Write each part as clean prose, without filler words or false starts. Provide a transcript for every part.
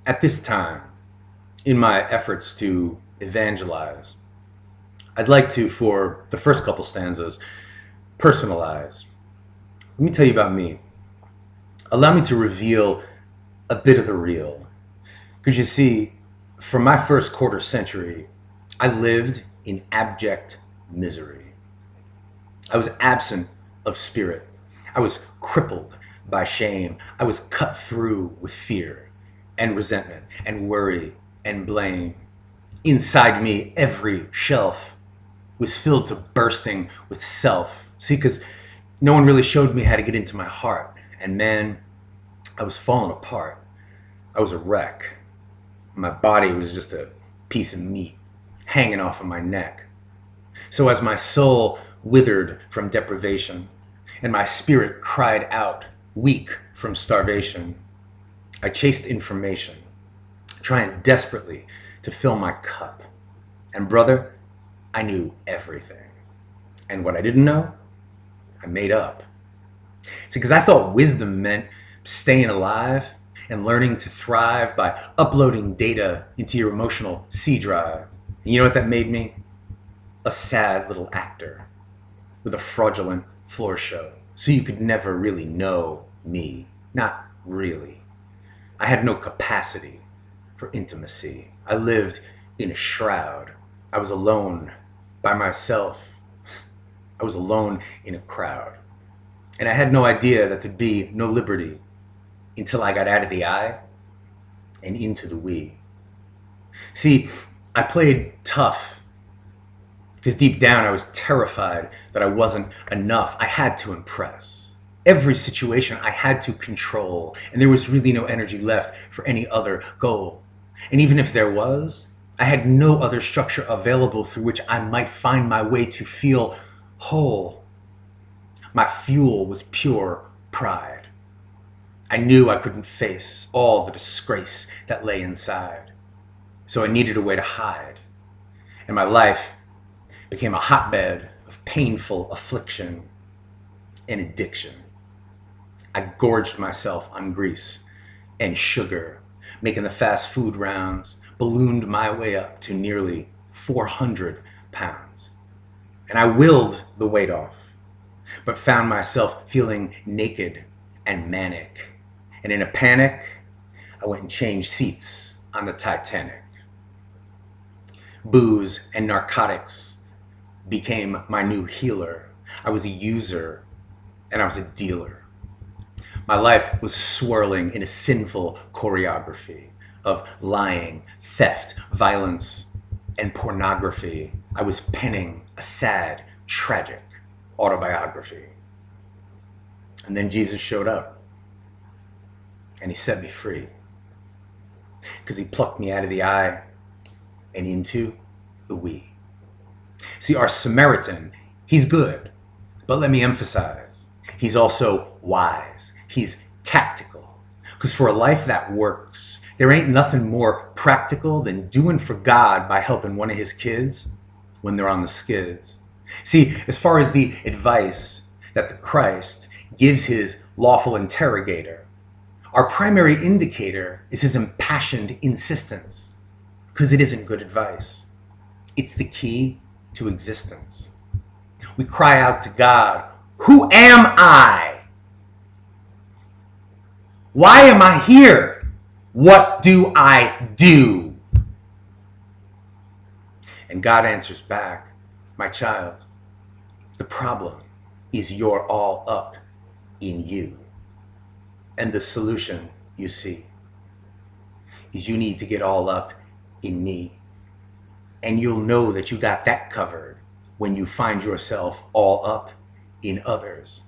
At this time, in my efforts to evangelize, I'd like to, for the first couple stanzas, personalize. Let me tell you about me. Allow me to reveal a bit of the real. Because you see, for my first quarter century, I lived in abject misery. I was absent of spirit. I was crippled by shame. I was cut through with fear and resentment and worry and blame. Inside me, every shelf was filled to bursting with self. See, because no one really showed me how to get into my heart. And man, I was falling apart. I was a wreck. My body was just a piece of meat hanging off of my neck. So as my soul withered from deprivation and my spirit cried out, weak from starvation, I chased information, trying desperately to fill my cup. And brother, I knew everything. And what I didn't know, I made up. See, because I thought wisdom meant staying alive and learning to thrive by uploading data into your emotional C drive. And you know what that made me? A sad little actor with a fraudulent floor show. So you could never really know me. Not really. I had no capacity for intimacy. I lived in a shroud. I was alone by myself. I was alone in a crowd. And I had no idea that there'd be no liberty until I got out of the I and into the we. See, I played tough because deep down I was terrified that I wasn't enough. I had to impress. Every situation I had to control, and there was really no energy left for any other goal. And even if there was, I had no other structure available through which I might find my way to feel whole. My fuel was pure pride. I knew I couldn't face all the disgrace that lay inside. So I needed a way to hide. And my life became a hotbed of painful affliction and addiction. I gorged myself on grease and sugar, making the fast food rounds, ballooned my way up to nearly 400 pounds. And I willed the weight off, but found myself feeling naked and manic. And in a panic, I went and changed seats on the Titanic. Booze and narcotics became my new healer. I was a user and I was a dealer. My life was swirling in a sinful choreography of lying, theft, violence, and pornography. I was penning a sad, tragic autobiography. And then Jesus showed up. And he set me free. Because he plucked me out of the I and into the we. See, our Samaritan, he's good. But let me emphasize, he's also wise. He's tactical. Because for a life that works, there ain't nothing more practical than doing for God by helping one of his kids when they're on the skids. See, as far as the advice that the Christ gives his lawful interrogator, our primary indicator is his impassioned insistence, because it isn't good advice. It's the key to existence. We cry out to God, "Who am I? Why am I here? What do I do?" And God answers back, "My child, the problem is you're all up in you. And the solution, you see, is you need to get all up in me. And you'll know that you got that covered when you find yourself all up in others,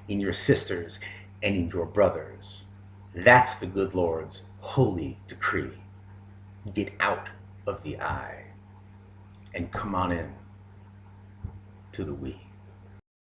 in your sisters and in your brothers. That's the good Lord's holy decree. Get out of the I and come on in to the we."